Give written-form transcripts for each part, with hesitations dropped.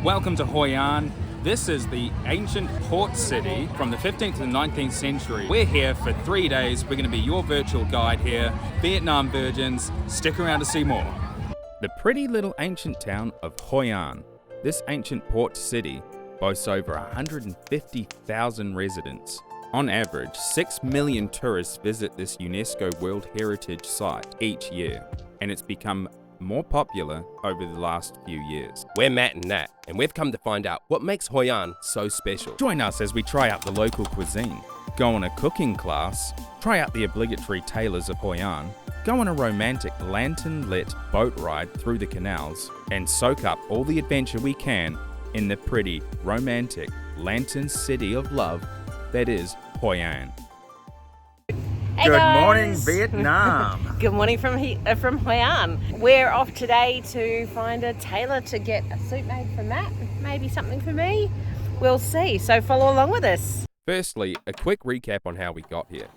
Welcome to Hoi An. This is the ancient port city from the 15th to the 19th century. We're here for 3 days. We're going to be your virtual guide here. Vietnam virgins, stick around to see more. The pretty little ancient town of Hoi An. This ancient port city boasts over 150,000 residents. On average, 6 million tourists visit this UNESCO World Heritage Site each year, and it's become more popular over the last few years. We're Matt and Nat, and we've come to find out what makes Hoi An so special. Join us as we try out the local cuisine, go on a cooking class, try out the obligatory Tailors of Hoi An, go on a romantic lantern-lit boat ride through the canals, and soak up all the adventure we can in the pretty, romantic, lantern city of love that is Hoi An. Hey Good guys. morning, Vietnam. Good morning from Hoi An. We're off today to find a tailor to get a suit made for Matt, maybe something for me. We'll see, so follow along with us. Firstly, a quick recap on how we got here.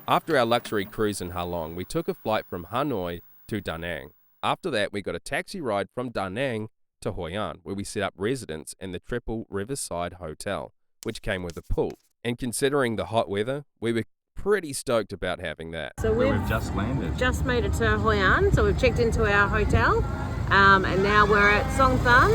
After our luxury cruise in Ha Long, we took a flight from Hanoi to Da Nang. After that, we got a taxi ride from Da Nang to Hoi An, where we set up residence in the Triple Riverside Hotel, which came with a pool. And considering the hot weather, we were pretty stoked about having that. So we've just landed. just made it to Hoi An, so we've checked into our hotel, and now we're at Song Than,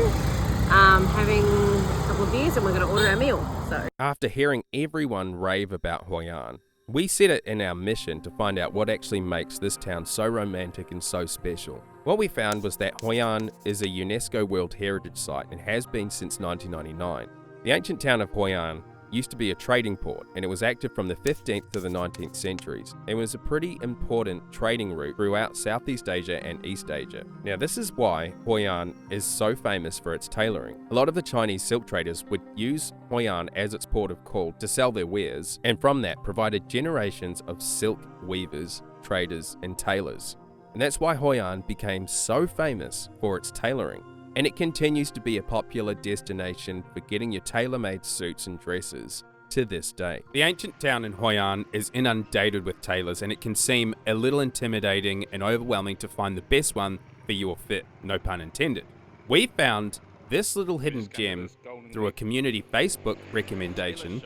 having a couple of beers, and we're going to order our meal. So After hearing everyone rave about Hoi An, we set it in our mission to find out what actually makes this town so romantic and so special. What we found was that Hoi An is a UNESCO World Heritage Site and has been since 1999. The ancient town of Hoi An used to be a trading port, and it was active from the 15th to the 19th centuries. It was a pretty important trading route throughout Southeast Asia and East Asia. Now, this is why Hoi An is so famous for its tailoring. A lot of the Chinese silk traders would use Hoi An as its port of call to sell their wares, and from that provided generations of silk weavers, traders, and tailors. And that's why Hoi An became so famous for its tailoring. And it continues to be a popular destination for getting your tailor-made suits and dresses to this day. The ancient town in Hoi An is inundated with tailors, and it can seem a little intimidating and overwhelming to find the best one for your fit, no pun intended. We found this little hidden gem through a community Facebook recommendation,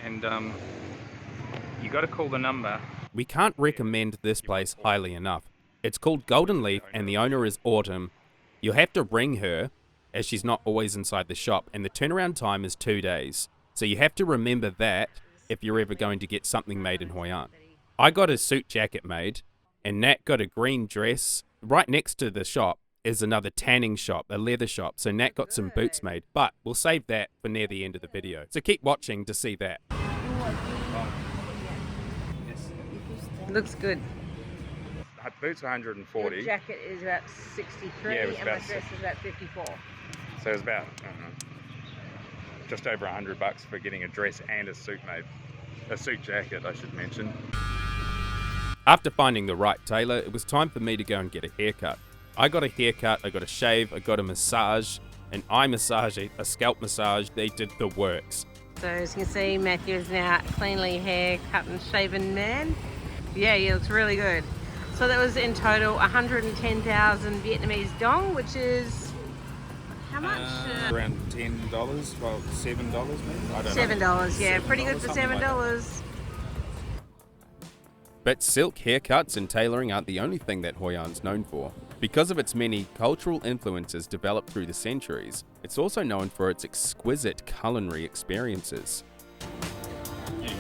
and you got to call the number. We can't recommend this place highly enough. It's called Golden Leaf, and the owner is Autumn. You'll have to ring her, as she's not always inside the shop, and the turnaround time is 2 days. So you have to remember that if you're ever going to get something made in Hoi An. I got a suit jacket made, and Nat got a green dress. Right next to the shop is another tanning shop, a leather shop, so Nat got some boots made, but we'll save that for near the end of the video. So keep watching to see that. looks good. Boots are 140. Your jacket is about 63, Yeah, it was and my about dress is about 54. So it was about just over $100 for getting a dress and a suit made. A suit jacket, I should mention. After finding the right tailor, it was time for me to go and get a haircut. I got a haircut, I got a shave, I got a massage, an eye massage, a scalp massage. They did the works. So as you can see, Matthew is now a cleanly hair cut and shaven man. Yeah, he looks really good. So that was in total 110,000 Vietnamese dong, which is how much? Around $10, well, $7 maybe? I don't $7, know. yeah, pretty good for something like that. $7. But silk haircuts and tailoring aren't the only thing that Hoi An's known for. Because of its many cultural influences developed through the centuries, it's also known for its exquisite culinary experiences. Anyway,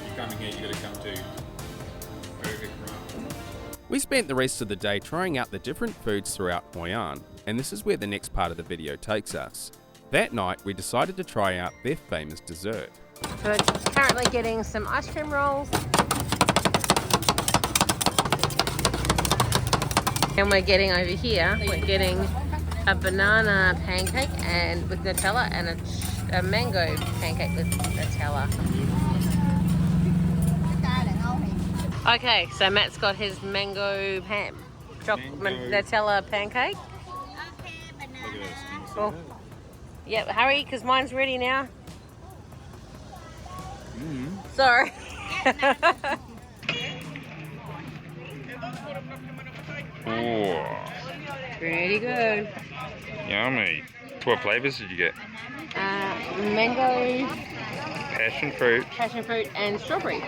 you're coming here, you gotta come to perfect run. We spent the rest of the day trying out the different foods throughout Hoi An, and this is where the next part of the video takes us. That night, we decided to try out their famous dessert. So we're currently getting some ice cream rolls. And we're getting over here, we're getting a banana pancake and with Nutella and a mango pancake with Nutella. Okay, so Matt's got his mango Nutella pancake. Look at this. Can you see Oh. that? Yep, hurry, because mine's ready now. Sorry. Oh. Pretty good. Yummy. What flavours did you get? Mango, Passion fruit. and strawberry.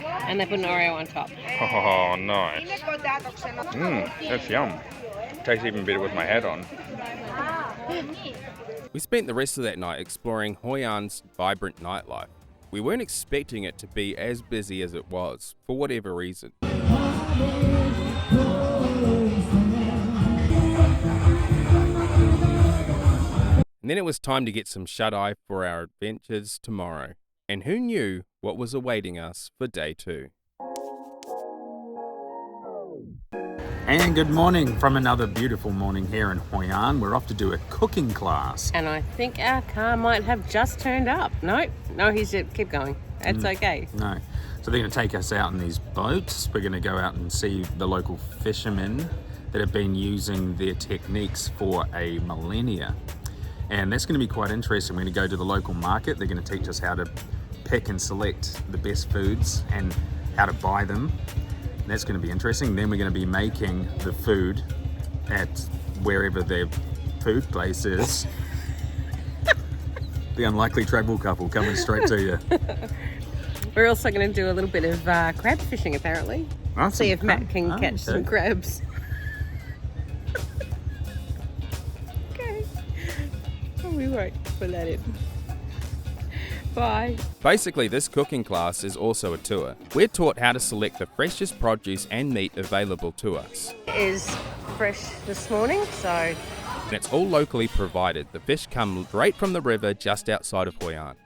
And they put an Oreo on top. Oh, nice. That's yum. Tastes even better with my hat on. We spent the rest of that night exploring Hoi An's vibrant nightlife. We weren't expecting it to be as busy as it was, for whatever reason. And then it was time to get some shut-eye for our adventures tomorrow. And who knew what was awaiting us for day 2? And good morning from another beautiful morning here in Hoi An. We're off to do a cooking class. And I think our car might have just turned up. No, he's just keep going. It's okay. No. So they're going to take us out in these boats. We're going to go out and see the local fishermen that have been using their techniques for a millennia. And that's going to be quite interesting. We're going to go to the local market. They're going to teach us how to pick and select the best foods and how to buy them. And that's going to be interesting. Then we're going to be making the food at wherever their food place is. The unlikely travel couple coming straight to you. We're also going to do a little bit of crab fishing, apparently. Awesome. See if Matt can catch some crabs. Okay. Oh, we won't put that in. Bye. Basically, this cooking class is also a tour. We're taught how to select the freshest produce and meat available to us. It is fresh this morning, so... And it's all locally provided. The fish come straight from the river just outside of Hoi An.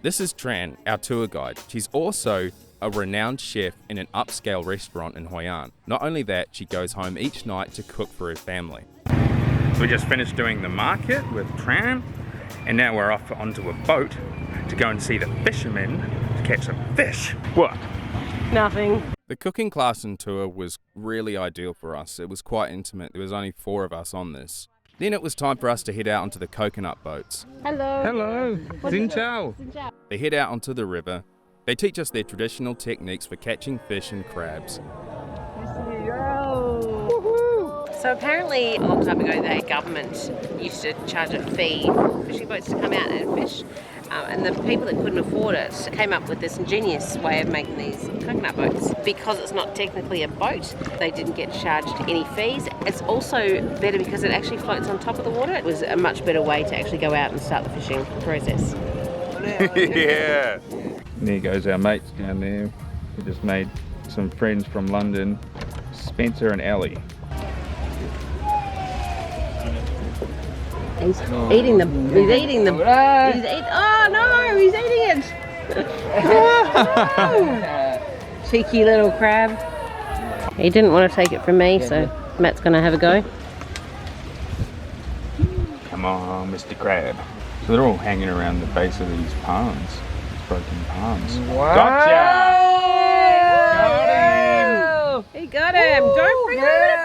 This is Tran, our tour guide. She's also a renowned chef in an upscale restaurant in Hoi An. Not only that, she goes home each night to cook for her family. We just finished doing the market with Tram, and now we're off onto a boat to go and see the fishermen to catch some fish. What? Nothing. The cooking class and tour was really ideal for us. It was quite intimate. There was only 4 of us on this. Then it was time for us to head out onto the coconut boats. Hello. Hello. Xin chào. They head out onto the river. They teach us their traditional techniques for catching fish and crabs. So apparently a long time ago the government used to charge a fee for fishing boats to come out and fish. And the people that couldn't afford it came up with this ingenious way of making these coconut boats. Because it's not technically a boat, they didn't get charged any fees. It's also better because it actually floats on top of the water. It was a much better way to actually go out and start the fishing process. Yeah. There goes our mates down there. We just made some friends from London, Spencer and Ellie. He's eating them. He's eating them. Oh no, he's eating it. Cheeky little crab. He didn't want to take it from me, so Matt's going to have a go. Come on, Mr. Crab. So they're all hanging around the base of these palms, these broken palms. Wow. Gotcha! He got him. Don't bring him in a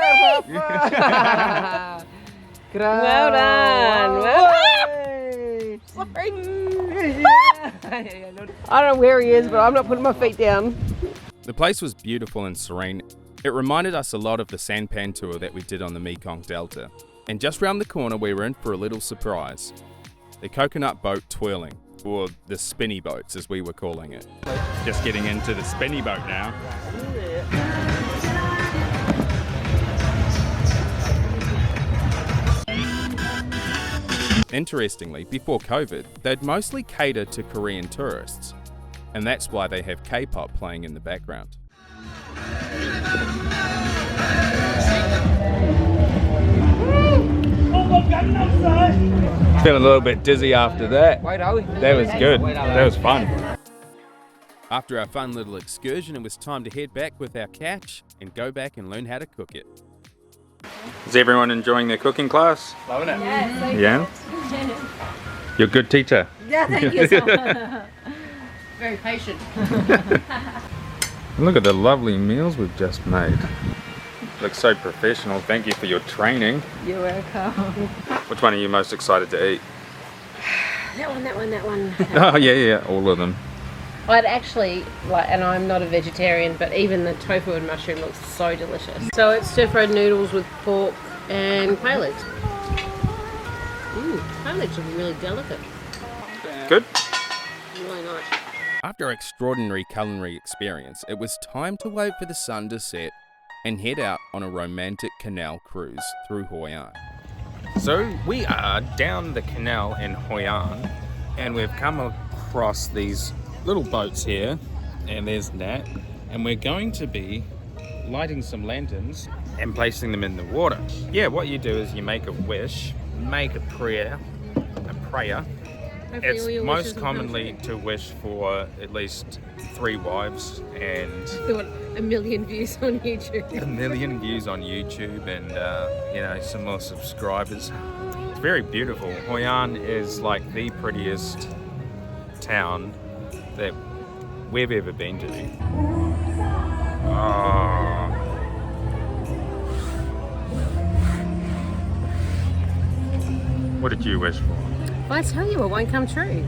fish. Well done. Well done. Sorry. I don't know where he is, but I'm not putting my feet down. The place was beautiful and serene. It reminded us a lot of the Sanpan tour that we did on the Mekong Delta. And just round the corner we were in for a little surprise. The coconut boat twirling, or the spinny boats as we were calling it. Just getting into the spinny boat now. Interestingly, before COVID, they'd mostly cater to Korean tourists, and that's why they have K-pop playing in the background. Feeling a little bit dizzy after that. That was good. That was fun. After our fun little excursion, it was time to head back with our catch and go back and learn how to cook it. Is everyone enjoying their cooking class? Loving it. Yeah? You're a good teacher. Yeah, thank you so much. Very patient. Look at the lovely meals we've just made. Looks so professional. Thank you for your training. You're welcome. Which one are you most excited to eat? That one. Oh, yeah, all of them. I'd actually, and I'm not a vegetarian, but even the tofu and mushroom looks so delicious. So it's stir-fried noodles with pork and quail eggs. Garlics are really delicate. Good. Really nice. After our extraordinary culinary experience, it was time to wait for the sun to set and head out on a romantic canal cruise through Hoi An. So we are down the canal in Hoi An, and we've come across these little boats here, and there's Nat, and we're going to be lighting some lanterns and placing them in the water. Yeah, what you do is you make a wish, make a prayer. Hopefully all It's your wishes most will commonly come to wish for at least 3 wives and true. They want a million views on YouTube. 1 million views on YouTube and you know, some more subscribers. It's very beautiful. Hoi An is like the prettiest town that we've ever been to. Oh. What did you wish for? If I tell you, it won't come true.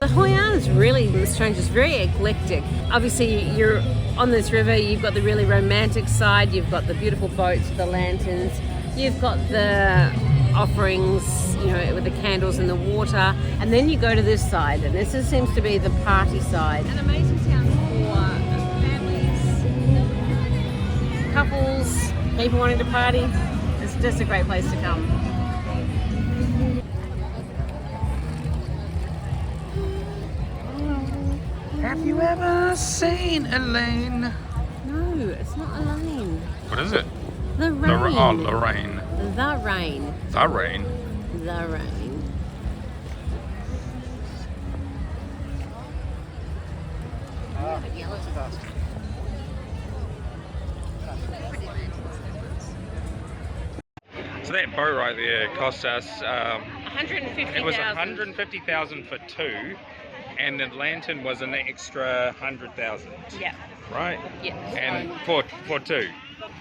Hoi An is really strange, it's very eclectic. Obviously you're on this river, you've got the really romantic side, you've got the beautiful boats with the lanterns, you've got the offerings, you know, with the candles in the water, and then you go to this side, and this seems to be the party side. An amazing town for families, couples, people wanting to party. It's just a great place to come. Have you ever seen Elaine? No, it's not Elaine. What is it? The rain. Lorraine. The rain. The rain. The rain. So that boat right there cost us, 150,000. it was 150,000 for 2, and the lantern was an extra 100,000. Yeah. Right? Yeah. And for 2,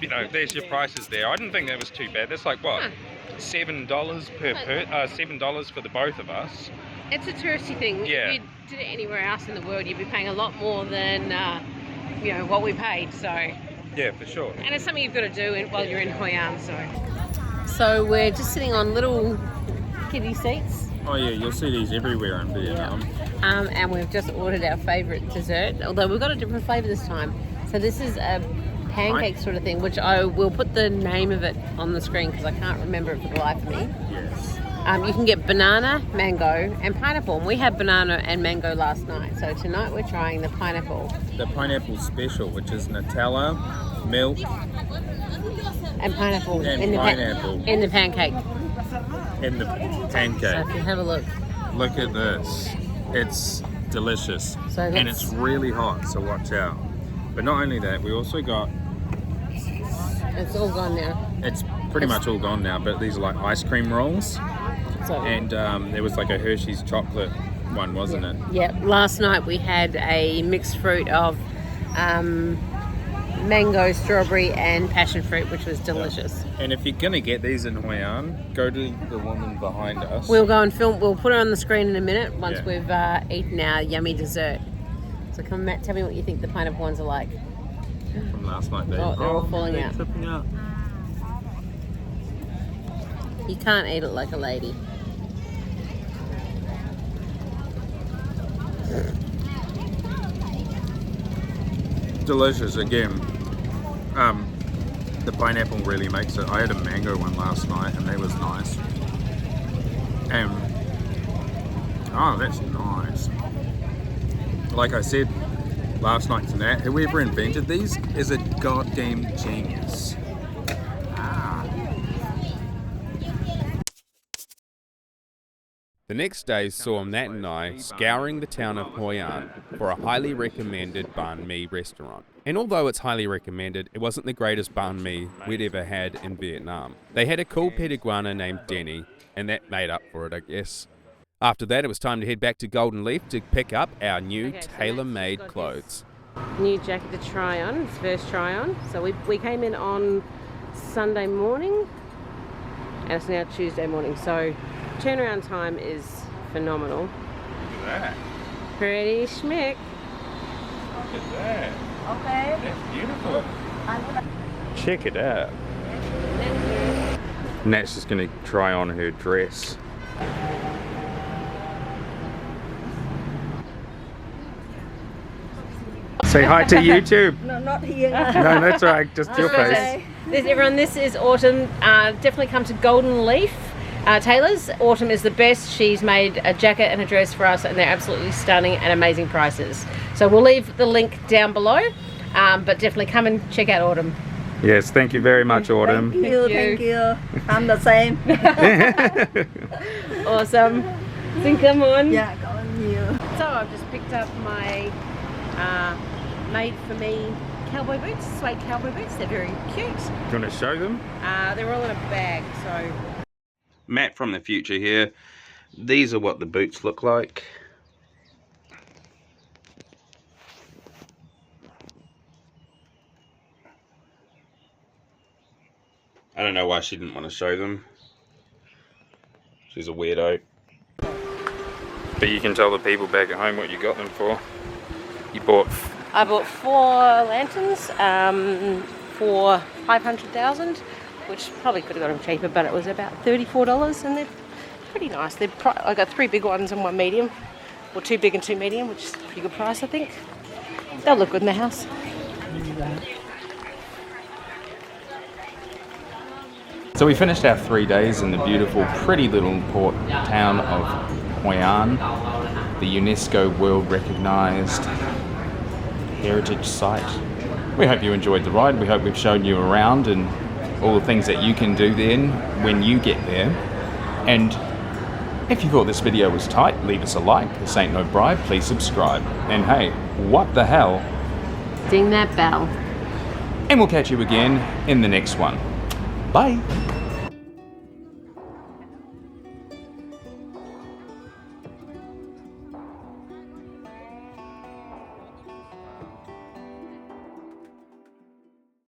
you know, there's your prices there. I didn't think that was too bad. That's like what, $7 $7 for the both of us. It's a touristy thing. Yeah. If you did it anywhere else in the world, you'd be paying a lot more than you know, what we paid. So. Yeah, for sure. And it's something you've got to do while you're in Hoi An. So we're just sitting on little kiddie seats. Oh yeah, you'll see these everywhere in Vietnam. And we've just ordered our favourite dessert, although we've got a different flavour this time. So this is a pancake sort of thing, which I will put the name of it on the screen because I can't remember it for the life of me. Yes. You can get banana, mango and pineapple. And we had banana and mango last night. So tonight we're trying the pineapple. The pineapple special, which is Nutella, milk, And pineapple, And in, the pineapple. in the pancake. and the So pancake. if you have a look. Look at this. It's delicious. So And that's- it's really hot, so watch out. But not only that, we also got, It's all gone now. it's pretty much all gone now, but these are like ice cream rolls. So, And there was like a Hershey's chocolate one, wasn't it? yeah, last night we had a mixed fruit of mango, strawberry and passion fruit, which was delicious. And if you're gonna get these in Hoi An, go to the woman behind us. We'll go and film, we'll put it on the screen in a minute once Yeah. we've eaten our yummy dessert. So come Matt, tell me what you think the pineapple ones are like. From last night, Oh, they're all falling they're out. tipping out. You can't eat it like a lady. Delicious again. The pineapple really makes it. I had a mango one last night and that was nice. And oh, that's nice. Like I said last night to Nat, whoever invented these is a goddamn genius. The next day saw Nat and I scouring the town of Hoi An for a highly recommended banh mi restaurant. And although it's highly recommended, it wasn't the greatest banh mi we'd ever had in Vietnam. They had a cool pet iguana named Denny, and that made up for it, I guess. After that, it was time to head back to Golden Leaf to pick up our new Okay, so tailor-made Matt's got clothes. New jacket to try on, his first try on. So we came in on Sunday morning and it's now Tuesday morning. So turnaround time is phenomenal. Look at that. Pretty schmick. Look at that. Okay. That's beautiful. Check it out. Nat's just going to try on her dress. Say hi to YouTube. No, not here. No, that's all right. Just your face. Everyone, this is Autumn. Definitely come to Golden Leaf Tailors. Autumn is the best. She's made a jacket and a dress for us and they're absolutely stunning and amazing prices. So we'll leave the link down below, but definitely come and check out Autumn. Yes, thank you very much, Autumn. Thank you, thank you. I'm the same. Awesome. Then come on. Yeah, go on you. So I've just picked up my made for me cowboy boots, suede cowboy boots. They're very cute. Do you want to show them? They're all in a bag, so. Matt from the future here. These are what the boots look like. I don't know why she didn't want to show them. She's a weirdo. But you can tell the people back at home what you got them for. You bought... I bought 4 lanterns for $500,000, which probably could have got them cheaper, but it was about $34, and they're pretty nice. I got 3 big ones and 1 medium, or 2 big and 2 medium, which is a pretty good price, I think. They'll look good in the house. So we finished our 3 days in the beautiful, pretty little port town of Hoi An, the UNESCO World Recognised Heritage Site. We hope you enjoyed the ride. We hope we've shown you around and all the things that you can do then when you get there. And if you thought this video was tight, leave us a like. This ain't no bribe. Please subscribe. And hey, what the hell? Ding that bell. And we'll catch you again in the next one. Bye.